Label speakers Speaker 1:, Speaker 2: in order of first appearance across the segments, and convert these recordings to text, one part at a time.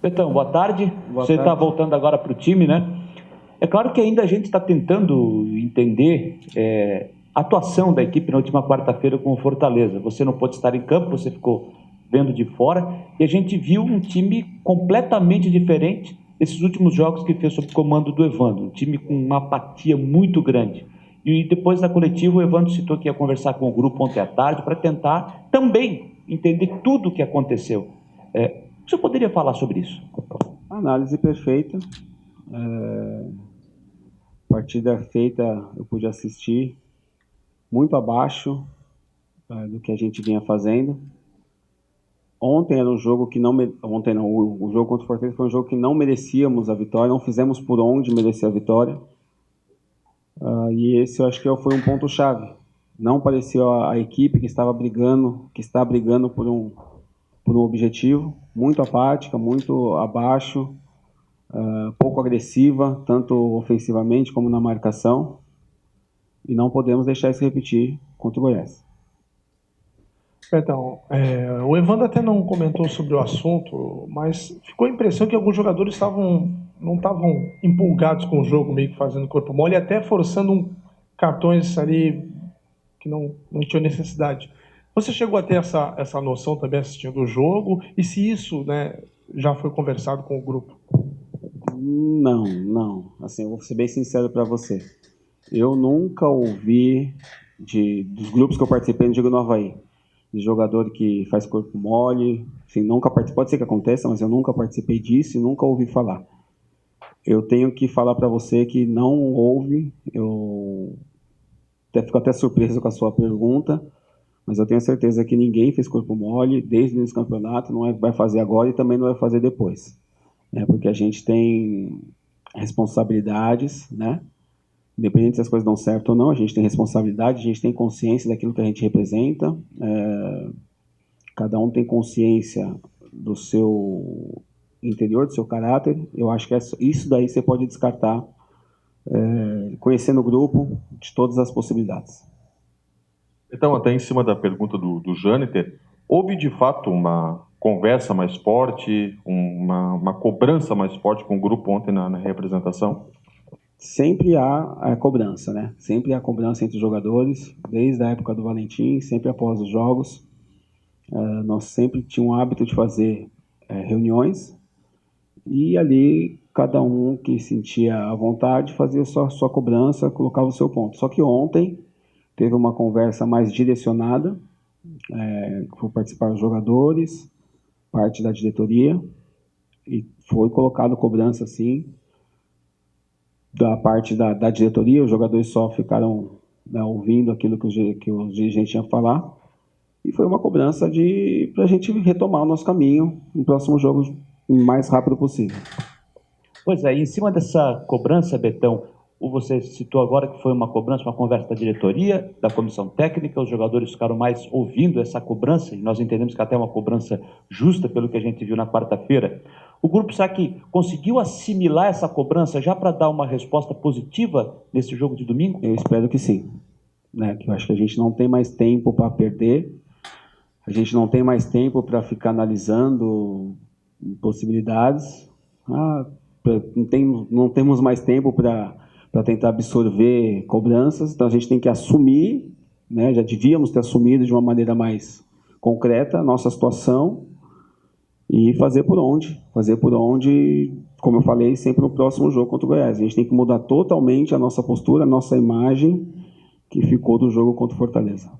Speaker 1: Betão, boa tarde.
Speaker 2: Boa
Speaker 1: Você está
Speaker 2: tarde.
Speaker 1: voltando agora para o time, né? É claro que ainda a gente está tentando entender a atuação da equipe na última quarta-feira com o Fortaleza. Você não pôde estar em campo, você ficou vendo de fora, e a gente viu um time completamente diferente desses últimos jogos que fez sob comando do Evandro, um time com uma apatia muito grande. E depois da coletiva, o Evandro citou que ia conversar com o grupo ontem à tarde para tentar também entender tudo o que aconteceu. O senhor poderia falar sobre isso?
Speaker 2: Análise perfeita. Partida feita, eu pude assistir muito abaixo do que a gente vinha fazendo. Ontem era um jogo que não... Ontem não, o jogo contra o Fortaleza foi um jogo que não merecíamos a vitória, não fizemos por onde merecer a vitória. E esse eu acho que foi um ponto-chave. Não parecia a equipe que estava brigando, que está brigando por um objetivo, muito apática, muito abaixo, pouco agressiva, tanto ofensivamente como na marcação, e não podemos deixar isso repetir contra o Goiás.
Speaker 3: Então, o Evandro até não comentou sobre o assunto, mas ficou a impressão que alguns jogadores não estavam empolgados com o jogo, meio que fazendo corpo mole, até forçando cartões ali que não tinham necessidade. Você chegou a ter essa noção também assistindo o jogo? E se isso, né, já foi conversado com o grupo?
Speaker 2: Não. Assim, eu vou ser bem sincero para você. Eu nunca ouvi dos grupos que eu participei, não digo no Avaí, de jogador que faz corpo mole. Assim, nunca participei. Pode ser que aconteça, mas eu nunca participei disso e nunca ouvi falar. Eu tenho que falar para você que não houve. Eu fico até surpreso com a sua pergunta, mas eu tenho certeza que ninguém fez corpo mole desde o início do campeonato, não vai fazer agora e também não vai fazer depois. Porque a gente tem responsabilidades, né? Independente se as coisas dão certo ou não, a gente tem responsabilidade, a gente tem consciência daquilo que a gente representa, cada um tem consciência do seu interior, do seu caráter. Eu acho que isso daí você pode descartar, conhecendo o grupo, de todas as possibilidades.
Speaker 4: Então, até em cima da pergunta do Jâniter, houve de fato uma conversa mais forte, uma cobrança mais forte com o grupo ontem na representação?
Speaker 2: Sempre há a cobrança, né? Sempre há cobrança entre os jogadores, desde a época do Valentim, sempre após os jogos. Nós sempre tínhamos o hábito de fazer reuniões e ali cada um que sentia a vontade fazia sua cobrança, colocava o seu ponto. Só que ontem teve uma conversa mais direcionada, foi participar os jogadores, parte da diretoria, e foi colocado cobrança, sim, da parte da diretoria. Os jogadores só ficaram, né, ouvindo aquilo que os dirigentes tinham a falar, e foi uma cobrança para a gente retomar o nosso caminho no próximo jogo o mais rápido possível.
Speaker 1: Pois é, em cima dessa cobrança, Betão, você citou agora que foi uma cobrança, uma conversa da diretoria, da comissão técnica, os jogadores ficaram mais ouvindo essa cobrança, e nós entendemos que até é uma cobrança justa, pelo que a gente viu na quarta-feira. O grupo, será que conseguiu assimilar essa cobrança já para dar uma resposta positiva nesse jogo de domingo?
Speaker 2: Eu espero que sim. Que eu acho que a gente não tem mais tempo para perder, a gente não tem mais tempo para ficar analisando possibilidades. Não temos mais tempo para tentar absorver cobranças, então a gente tem que assumir, né, já devíamos ter assumido de uma maneira mais concreta a nossa situação e fazer por onde, como eu falei, sempre no próximo jogo contra o Goiás. A gente tem que mudar totalmente a nossa postura, a nossa imagem que ficou do jogo contra o Fortaleza.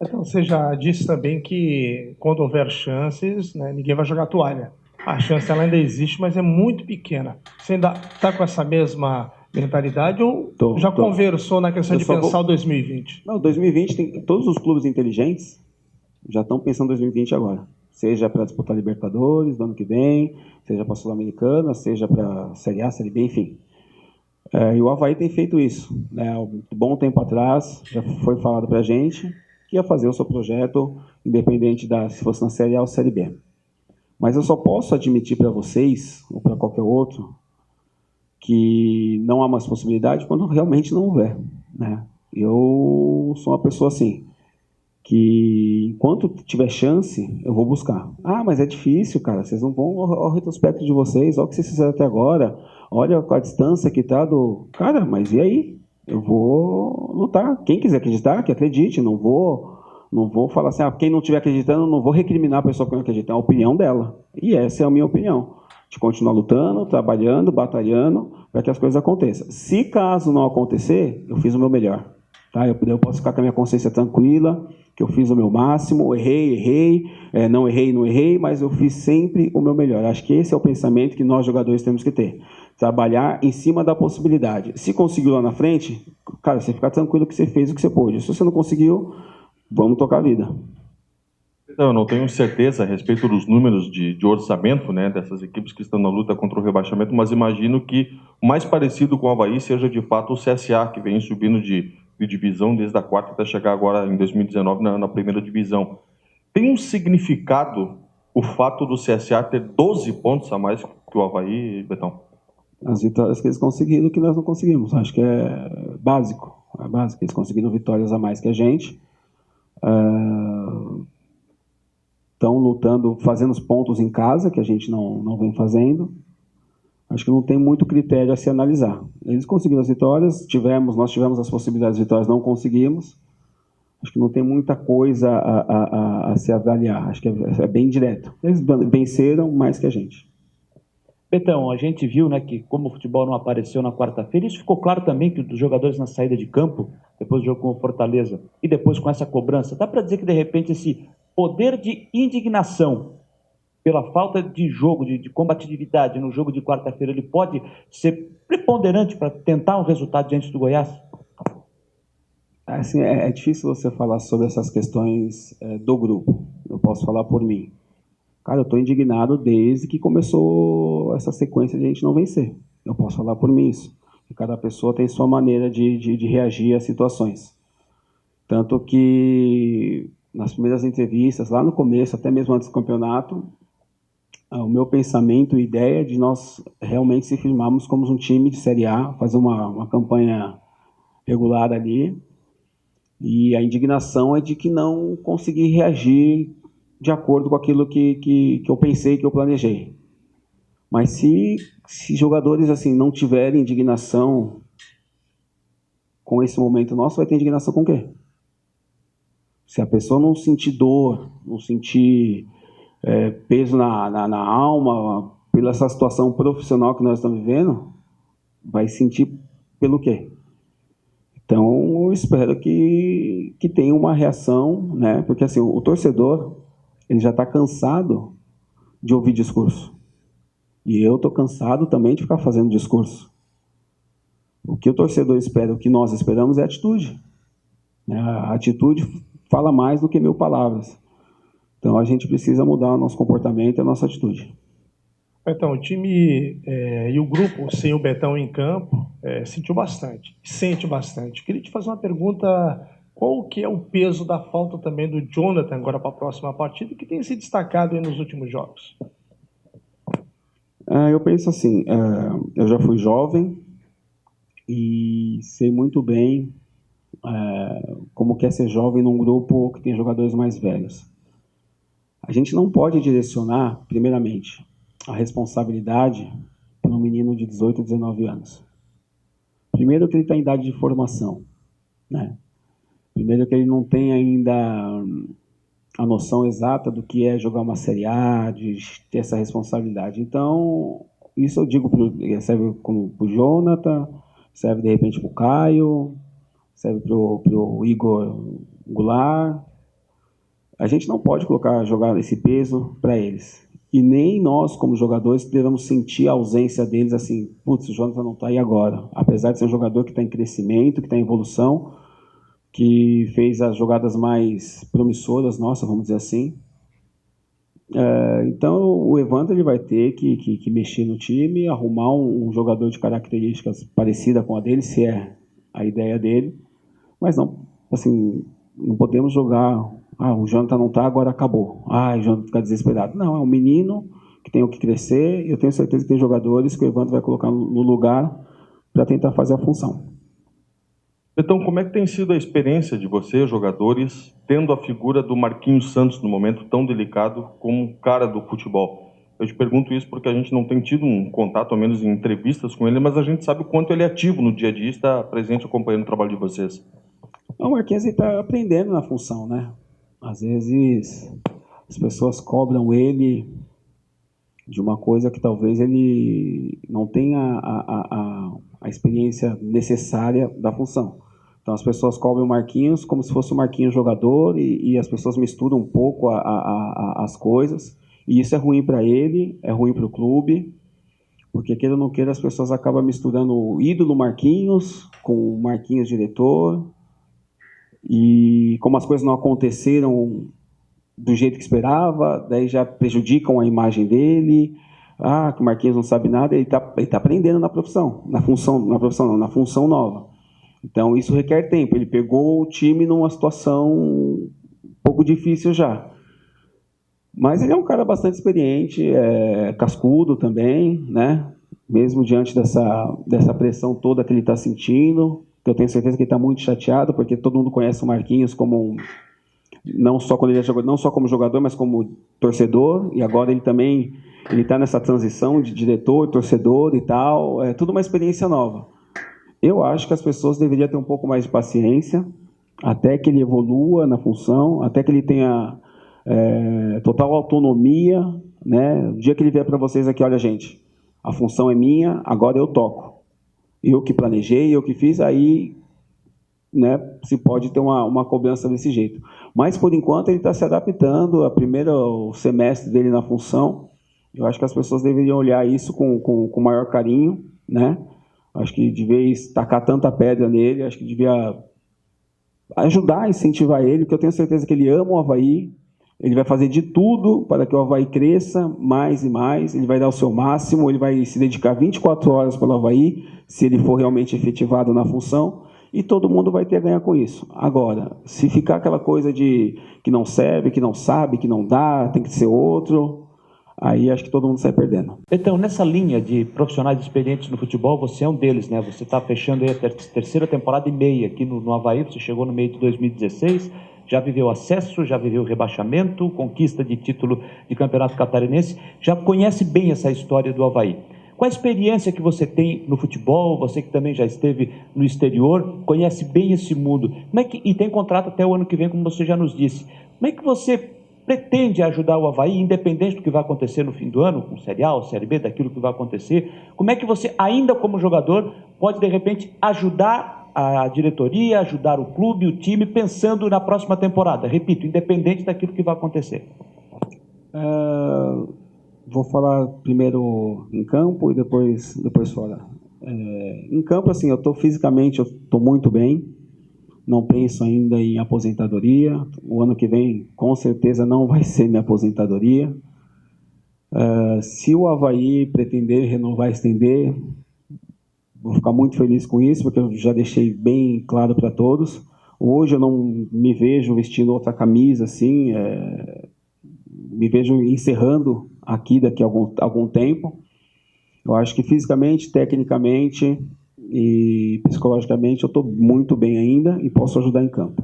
Speaker 3: Então, você já disse também que quando houver chances, né, ninguém vai jogar toalha. A chance ela ainda existe, mas é muito pequena. Você ainda está com essa mesma mentalidade ou já conversou na questão de pensar o 2020?
Speaker 2: Não, 2020, todos os clubes inteligentes já estão pensando em 2020 agora. Seja para disputar Libertadores do ano que vem, seja para a Sul-Americana, seja para a Série A, Série B, enfim. E o Avaí tem feito isso. Há um bom tempo atrás, já foi falado para a gente que ia fazer o seu projeto, independente se fosse na Série A ou Série B. Mas eu só posso admitir para vocês, ou para qualquer outro, que não há mais possibilidade quando realmente não houver. Eu sou uma pessoa assim, que enquanto tiver chance, eu vou buscar. Ah, mas é difícil, cara, vocês não vão ao retrospecto de vocês, olha o que vocês fizeram até agora, olha a distância que tá do... Cara, mas e aí? Eu vou lutar. Quem quiser acreditar, que acredite, não vou falar assim, quem não estiver acreditando, não vou recriminar a pessoa que não acredita, é a opinião dela. E essa é a minha opinião. De continuar lutando, trabalhando, batalhando, para que as coisas aconteçam. Se caso não acontecer, eu fiz o meu melhor. Tá? Eu posso ficar com a minha consciência tranquila, que eu fiz o meu máximo, errei, não errei, mas eu fiz sempre o meu melhor. Acho que esse é o pensamento que nós jogadores temos que ter. Trabalhar em cima da possibilidade. Se conseguiu lá na frente, cara, você fica tranquilo que você fez o que você pôde. Se você não conseguiu, vamos tocar a vida.
Speaker 4: Eu não tenho certeza a respeito dos números de orçamento, né, dessas equipes que estão na luta contra o rebaixamento, mas imagino que o mais parecido com o Avaí seja de fato o CSA, que vem subindo de divisão desde a quarta até chegar agora em 2019 na primeira divisão. Tem um significado o fato do CSA ter 12 pontos a mais que o Avaí, Betão?
Speaker 2: As vitórias que eles conseguiram que nós não conseguimos. Acho que é básico. É básico. Eles conseguiram vitórias a mais que a gente. Estão lutando, fazendo os pontos em casa, que a gente não vem fazendo. Acho que não tem muito critério a se analisar. Eles conseguiram as vitórias, nós tivemos as possibilidades de vitórias, não conseguimos. Acho que não tem muita coisa a se avaliar. Acho que é bem direto. Eles venceram mais que a gente.
Speaker 1: Betão, a gente viu, né, que como o futebol não apareceu na quarta-feira, isso ficou claro também que os jogadores na saída de campo, depois do jogo com o Fortaleza, e depois com essa cobrança, dá para dizer que de repente esse poder de indignação pela falta de jogo, de combatividade no jogo de quarta-feira, ele pode ser preponderante para tentar um resultado diante do Goiás?
Speaker 2: Assim, é difícil você falar sobre essas questões do grupo. Eu posso falar por mim. Cara, eu estou indignado desde que começou essa sequência de a gente não vencer. Eu posso falar por mim isso. E cada pessoa tem sua maneira de reagir às situações. Tanto que nas primeiras entrevistas, lá no começo, até mesmo antes do campeonato, o meu pensamento e ideia de nós realmente se firmarmos como um time de Série A, fazer uma campanha regular ali. E a indignação é de que não consegui reagir de acordo com aquilo que eu pensei, que eu planejei. Mas se jogadores assim não tiverem indignação com esse momento nosso, vai ter indignação com o quê? Se a pessoa não sentir dor, não sentir peso na alma, pela essa situação profissional que nós estamos vivendo, vai sentir pelo quê? Então, eu espero que tenha uma reação, né? Porque assim, o torcedor ele já está cansado de ouvir discurso. E eu estou cansado também de ficar fazendo discurso. O que o torcedor espera, o que nós esperamos é atitude. A atitude fala mais do que 1000 palavras. Então, a gente precisa mudar o nosso comportamento e a nossa atitude.
Speaker 3: Betão, o time e o grupo, sem o Betão em campo, sentiu bastante, sente bastante. Queria te fazer uma pergunta, qual que é o peso da falta também do Jonathan agora para a próxima partida, que tem se destacado aí nos últimos jogos?
Speaker 2: Eu penso assim, eu já fui jovem e sei muito bem como que é ser jovem num grupo que tem jogadores mais velhos. A gente não pode direcionar, primeiramente, a responsabilidade para um menino de 18, 19 anos. Primeiro que ele está em idade de formação, né? Primeiro que ele não tem ainda a noção exata do que é jogar uma Série A, de ter essa responsabilidade. Então, isso eu digo, serve para o Jonathan, serve de repente para o Caio, serve para o Igor Goulart. A gente não pode jogar esse peso para eles. E nem nós, como jogadores, devemos sentir a ausência deles assim, putz, o Jonathan não está aí agora. Apesar de ser um jogador que está em crescimento, que está em evolução, que fez as jogadas mais promissoras, nossa, vamos dizer assim. Então, o Evandro ele vai ter que mexer no time, arrumar um jogador de características parecidas com a dele, se é a ideia dele. Mas não, assim, não podemos jogar... o Jonathan não está, agora acabou. O Jonathan fica desesperado. Não, é um menino que tem o que crescer e eu tenho certeza que tem jogadores que o Evandro vai colocar no lugar para tentar fazer a função.
Speaker 4: Então, como é que tem sido a experiência de vocês, jogadores, tendo a figura do Marquinhos Santos no momento tão delicado como cara do futebol? Eu te pergunto isso porque a gente não tem tido um contato, ao menos em entrevistas com ele, mas a gente sabe o quanto ele é ativo no dia a dia e está presente acompanhando o trabalho de vocês.
Speaker 2: O Marquinhos está aprendendo na função, né? Às vezes as pessoas cobram ele de uma coisa que talvez ele não tenha a experiência necessária da função. Então as pessoas cobram o Marquinhos como se fosse o Marquinhos jogador e as pessoas misturam um pouco as coisas. E isso é ruim para ele, é ruim para o clube, porque queira ou não queira as pessoas acabam misturando o ídolo Marquinhos com o Marquinhos diretor. E como as coisas não aconteceram do jeito que esperava, daí já prejudicam a imagem dele. Que o Marquinhos não sabe nada, ele tá aprendendo na profissão, na função nova. Então isso requer tempo. Ele pegou o time numa situação um pouco difícil já. Mas ele é um cara bastante experiente, cascudo também, né? Mesmo diante dessa pressão toda que ele está sentindo, que eu tenho certeza que ele está muito chateado, porque todo mundo conhece o Marquinhos como não só quando ele é jogador, não só como jogador, mas como torcedor. E agora ele está nessa transição de diretor, torcedor e tal. É tudo uma experiência nova. Eu acho que as pessoas deveriam ter um pouco mais de paciência até que ele evolua na função, até que ele tenha total autonomia, né? O dia que ele vier para vocês aqui, olha, gente, a função é minha, agora eu toco. Eu que planejei, eu que fiz, aí, né, se pode ter uma cobrança desse jeito. Mas, por enquanto, ele está se adaptando, o primeiro semestre dele na função. Eu acho que as pessoas deveriam olhar isso com maior carinho, né? Acho que de vez tacar tanta pedra nele, acho que devia ajudar, incentivar ele, porque eu tenho certeza que ele ama o Avaí. Ele vai fazer de tudo para que o Avaí cresça mais e mais, ele vai dar o seu máximo, ele vai se dedicar 24 horas pelo Avaí, se ele for realmente efetivado na função, e todo mundo vai ter a ganhar com isso. Agora, se ficar aquela coisa de que não serve, que não sabe, que não dá, tem que ser outro, aí acho que todo mundo sai perdendo.
Speaker 1: Então, nessa linha de profissionais experientes no futebol, você é um deles, né? Você está fechando aí a terceira temporada e meia aqui no Avaí, você chegou no meio de 2016, já viveu acesso, já viveu rebaixamento, conquista de título de campeonato catarinense, já conhece bem essa história do Avaí. Qual a experiência que você tem no futebol, você que também já esteve no exterior, conhece bem esse mundo, e tem contrato até o ano que vem, como você já nos disse, como é que você pretende ajudar o Avaí, independente do que vai acontecer no fim do ano, com Série A ou Série B, daquilo que vai acontecer, como é que você, ainda como jogador, pode de repente ajudar a diretoria, ajudar o clube, o time, pensando na próxima temporada? Repito, independente daquilo que vai acontecer.
Speaker 2: Vou falar primeiro em campo e depois fora. Em campo, assim, fisicamente eu estou muito bem, não penso ainda em aposentadoria. O ano que vem, com certeza, não vai ser minha aposentadoria. Se o Avaí pretender renovar, estender, vou ficar muito feliz com isso, porque eu já deixei bem claro para todos. Hoje eu não me vejo vestindo outra camisa, assim, me vejo encerrando aqui daqui a algum tempo. Eu acho que fisicamente, tecnicamente e psicologicamente eu estou muito bem ainda e posso ajudar em campo.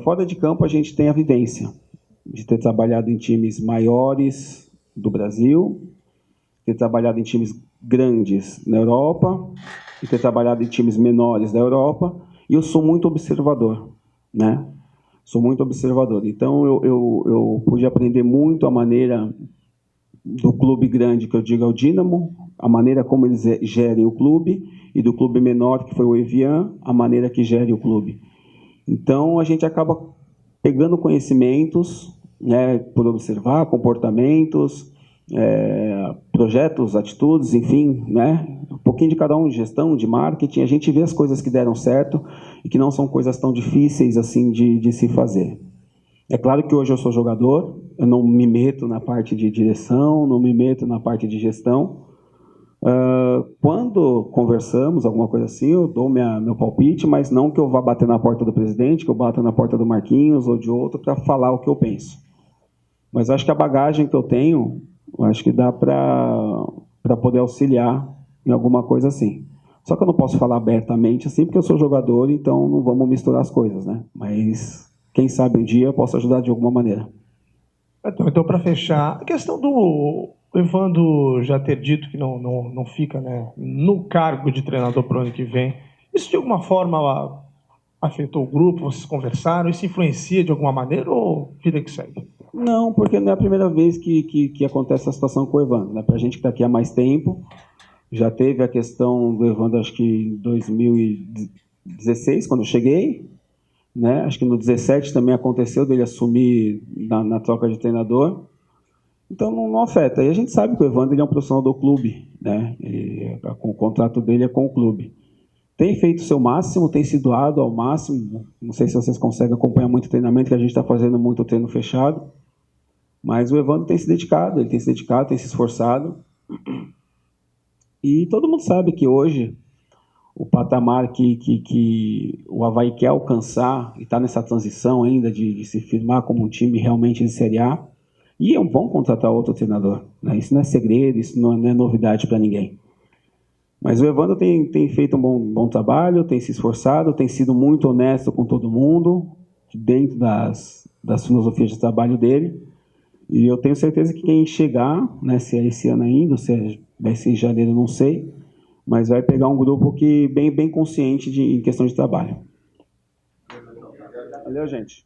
Speaker 2: Fora de campo, a gente tem a vivência de ter trabalhado em times maiores do Brasil, ter trabalhado em times grandes na Europa e ter trabalhado em times menores da Europa, e eu sou muito observador, né? Sou muito observador. Então, eu pude aprender muito a maneira do clube grande, que eu digo é o Dínamo, a maneira como eles gerem o clube, e do clube menor, que foi o Evian, a maneira que gere o clube. Então, a gente acaba pegando conhecimentos, né, por observar comportamentos, projetos, atitudes, enfim, né, um pouquinho de cada um, de gestão, de marketing. A gente vê as coisas que deram certo e que não são coisas tão difíceis assim de se fazer. É claro que hoje eu sou jogador, eu não me meto na parte de direção, não me meto na parte de gestão. Quando conversamos, alguma coisa assim, eu dou meu palpite, mas não que eu vá bater na porta do presidente, que eu bata na porta do Marquinhos ou de outro para falar o que eu penso. Mas acho que a bagagem que eu tenho, acho que dá para poder auxiliar em alguma coisa assim. Só que eu não posso falar abertamente assim, porque eu sou jogador, então não vamos misturar as coisas, né? Mas quem sabe um dia eu posso ajudar de alguma maneira.
Speaker 3: Então para fechar, a questão do Evandro já ter dito que não fica, né, no cargo de treinador para o ano que vem, isso de alguma forma afetou o grupo? Vocês conversaram? Isso influencia de alguma maneira ou vida que segue?
Speaker 2: Não, porque não é a primeira vez que acontece essa situação com o Evandro, né? Para a gente que está aqui há mais tempo, já teve a questão do Evandro, acho que em 2016, quando eu cheguei, né? Acho que no 17 também aconteceu dele assumir na troca de treinador. Então não afeta. E a gente sabe que o Evandro ele é um profissional do clube, né? O contrato dele é com o clube. Tem feito o seu máximo, tem se doado ao máximo. Não sei se vocês conseguem acompanhar muito o treinamento, que a gente está fazendo muito treino fechado. Mas o Evandro tem se dedicado, ele tem se dedicado, tem se esforçado. E todo mundo sabe que hoje o patamar que o Avaí quer alcançar, e está nessa transição ainda de se firmar como um time realmente de Série A, e vão contratar outro treinador, né? Isso não é segredo, isso não é novidade para ninguém. Mas o Evandro tem feito um bom trabalho, tem se esforçado, tem sido muito honesto com todo mundo, dentro das filosofias de trabalho dele. E eu tenho certeza que quem chegar, né, se é esse ano ainda, se vai ser em janeiro, não sei, mas vai pegar um grupo que bem consciente em questão de trabalho. Valeu, gente.